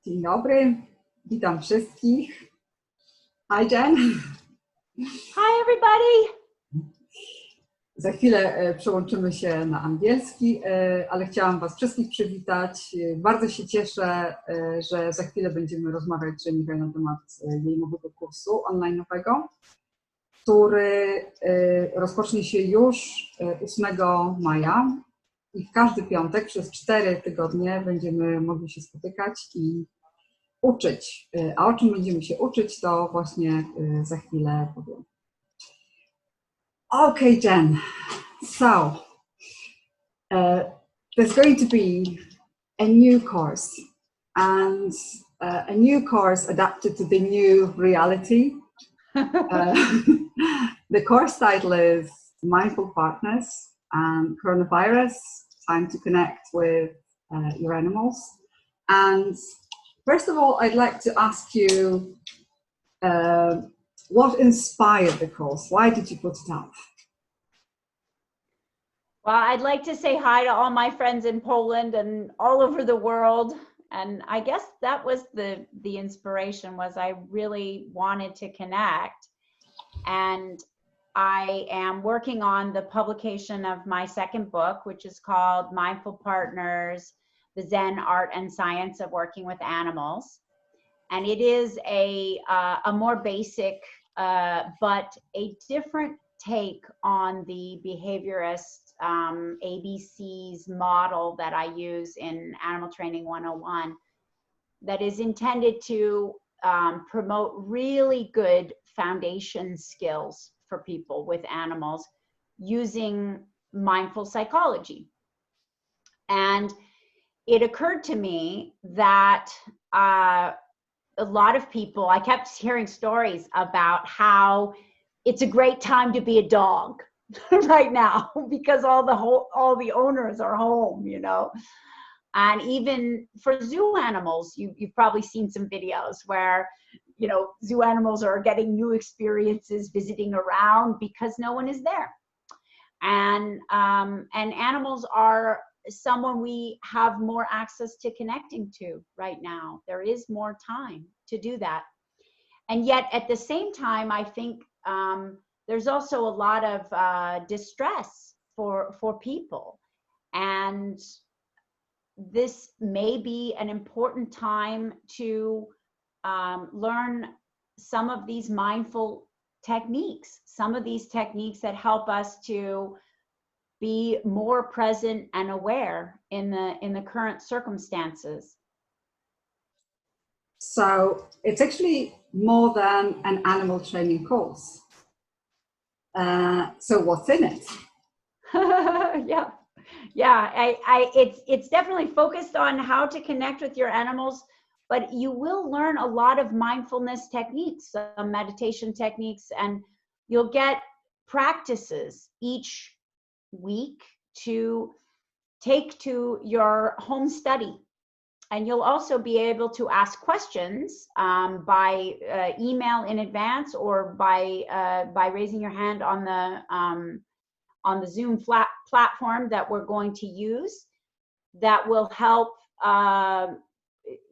Dzień dobry, witam wszystkich. Hi Jen. Hi everybody. Za chwilę przełączymy się na angielski, ale chciałam Was wszystkich przywitać. Bardzo się cieszę, że za chwilę będziemy rozmawiać z Jennifer na temat jej nowego kursu online'owego, który rozpocznie się już 8 maja i w każdy piątek przez 4 tygodnie będziemy mogli się spotykać i uczyć. A o czym będziemy się uczyć, to właśnie za chwilę powiem. Okay, Jen. So, there's going to be a new course, and a new course adapted to the new reality. The course title is Mindful Partners and Coronavirus, Time to Connect with your animals. And first of all, I'd like to ask you, what inspired the course? Why did you put it up? Well, I'd like to say hi to all my friends in Poland and all over the world. And I guess that was the inspiration, was I really wanted to connect. And I am working on the publication of my second book, which is called Mindful Partners, The Zen Art and Science of Working with Animals. And it is a more basic, but a different take on the behaviorist ABC's model that I use in Animal Training 101, that is intended to promote really good foundation skills for people with animals using mindful psychology. And it occurred to me that a lot of people, I kept hearing stories about how it's a great time to be a dog right now because all the owners are home, you know. And even for zoo animals, you've probably seen some videos where, you know, zoo animals are getting new experiences visiting around because no one is there. And animals are someone we have more access to connecting to right now. There is more time to do that. And yet at the same time, I think there's also a lot of distress for people. And this may be an important time to learn some of these mindful techniques, some of these techniques that help us to be more present and aware in the current circumstances. So it's actually more than an animal training course. So what's in it? Yeah. It's definitely focused on how to connect with your animals, but you will learn a lot of mindfulness techniques, some meditation techniques, and you'll get practices each week to take to your home study. And you'll also be able to ask questions by email in advance, or by raising your hand on the Zoom platform that we're going to use. That will help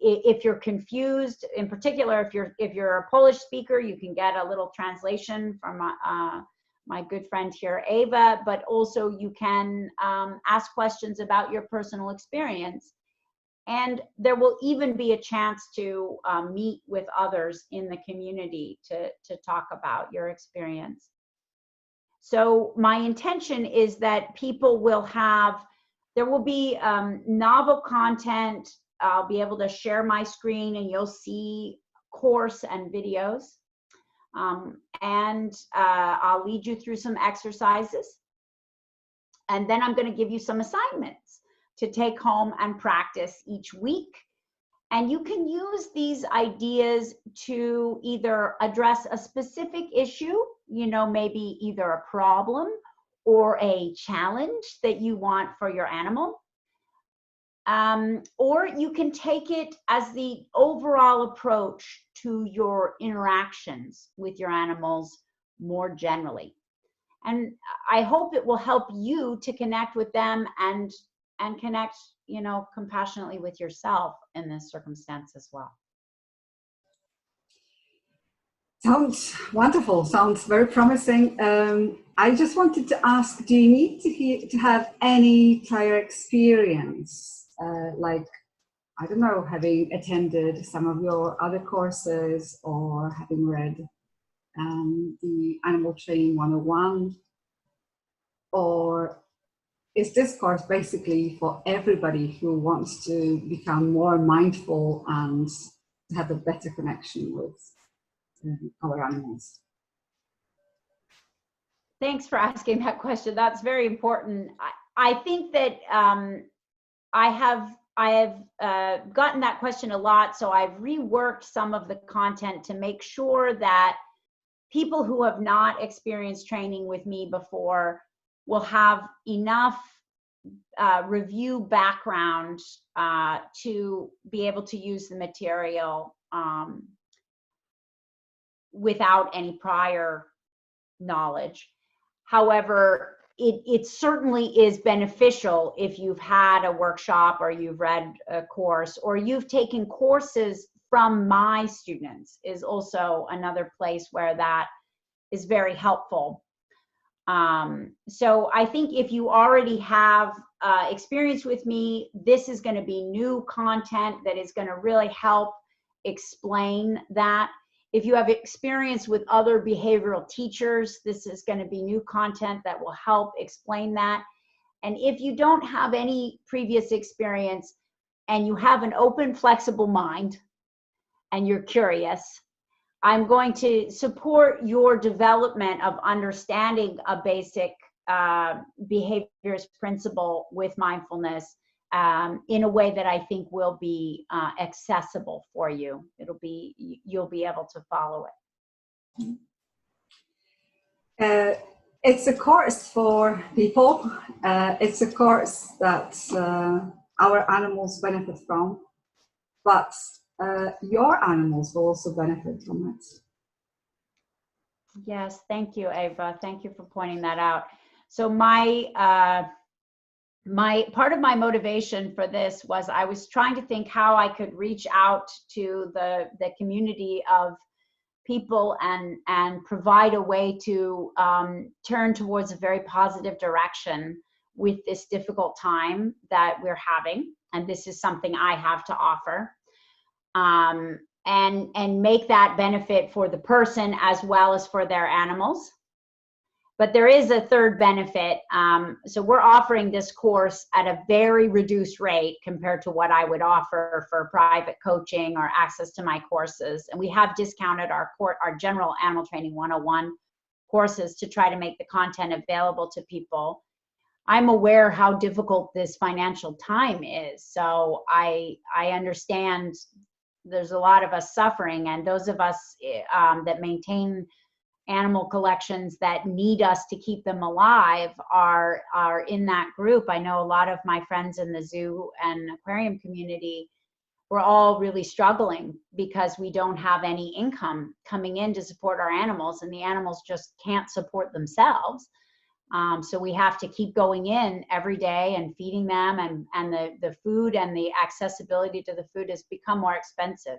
if you're confused. In particular, if you're a Polish speaker, you can get a little translation from my good friend here, Ava. But also you can ask questions about your personal experience. And there will even be a chance to meet with others in the community to talk about your experience. So my intention is that people will there will be novel content. I'll be able to share my screen and you'll see course and videos. And I'll lead you through some exercises. And then I'm going to give you some assignments to take home and practice each week. And you can use these ideas to either address a specific issue, you know, maybe either a problem or a challenge that you want for your animal. Or you can take it as the overall approach to your interactions with your animals more generally. And I hope it will help you to connect with them and connect, you know, compassionately with yourself in this circumstance as well. Sounds wonderful. Sounds very promising. I just wanted to ask, do you need to have any prior experience, like, I don't know, having attended some of your other courses or having read the Animal Training 101? Or is this course basically for everybody who wants to become more mindful and have a better connection with our animals? Thanks for asking that question. That's very important. I think that I have gotten that question a lot, so I've reworked some of the content to make sure that people who have not experienced training with me before will have enough review background to be able to use the material without any prior knowledge. However, it certainly is beneficial if you've had a workshop or you've read a course or you've taken courses from my students, is also another place where that is very helpful. So I think if you already have experience with me, this is going to be new content that is going to really help explain that. If you have experience with other behavioral teachers, this is going to be new content that will help explain that. And if you don't have any previous experience and you have an open, flexible mind and you're curious, I'm going to support your development of understanding a basic behaviors principle with mindfulness in a way that I think will be accessible for you. You'll be able to follow it. It's a course for people. It's a course that our animals benefit from, but your animals will also benefit from it. Yes, thank you, Ava. Thank you for pointing that out. So my part of my motivation for this was I was trying to think how I could reach out to the community of people and provide a way to turn towards a very positive direction with this difficult time that we're having. And this is something I have to offer. And make that benefit for the person as well as for their animals. But there is a third benefit. So we're offering this course at a very reduced rate compared to what I would offer for private coaching or access to my courses. And we have discounted our general Animal Training 101 courses to try to make the content available to people. I'm aware how difficult this financial time is. So I understand there's a lot of us suffering, and those of us that maintain animal collections that need us to keep them alive are in that group. I know a lot of my friends in the zoo and aquarium community, we're all really struggling because we don't have any income coming in to support our animals, and the animals just can't support themselves. So we have to keep going in every day and feeding them, and the food and the accessibility to the food has become more expensive.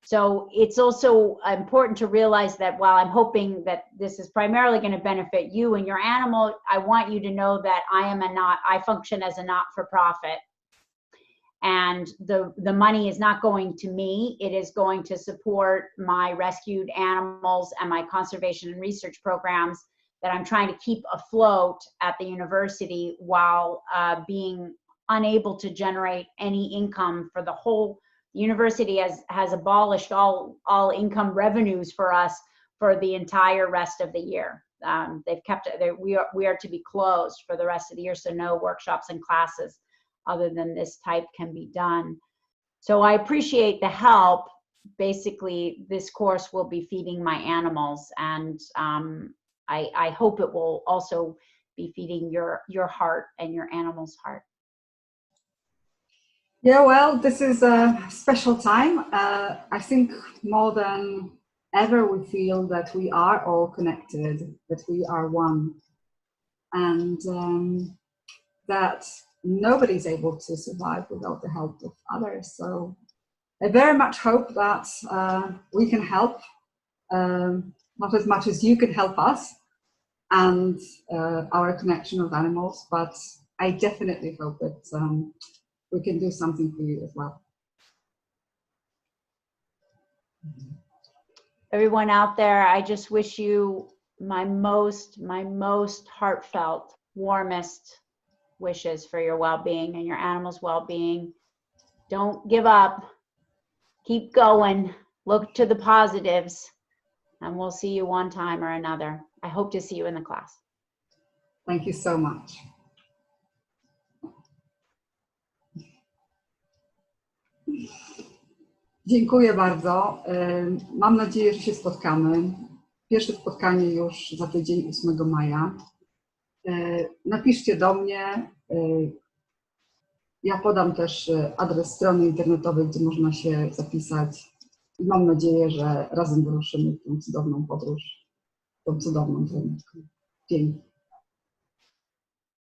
So it's also important to realize that while I'm hoping that this is primarily going to benefit you and your animal, I want you to know that I function as a not-for-profit. And the money is not going to me. It is going to support my rescued animals and my conservation and research programs that I'm trying to keep afloat at the university while being unable to generate any income for the whole. The university has abolished all income revenues for us for the entire rest of the year. They've kept it. We are to be closed for the rest of the year, so no workshops and classes other than this type can be done. So I appreciate the help. Basically, this course will be feeding my animals, and I hope it will also be feeding your heart and your animal's heart. Yeah, well, this is a special time. I think more than ever we feel that we are all connected, that we are one, and that nobody's able to survive without the help of others. So I very much hope that we can help, not as much as you can help us and our connection with animals, but I definitely hope that we can do something for you as well. Everyone out there, I just wish you my most heartfelt, warmest wishes for your well-being and your animals' well-being. Don't give up. Keep going. Look to the positives, and we'll see you one time or another. I hope to see you in the class. Thank you so much. Dziękuję bardzo. Mam nadzieję, że się spotkamy. Pierwsze spotkanie już za tydzień, 8 maja. Napiszcie do mnie. Ja podam też adres strony internetowej, gdzie można się zapisać. I mam nadzieję, że razem wyruszymy w tą cudowną podróż, tą cudowną dwójkę. Dzięki.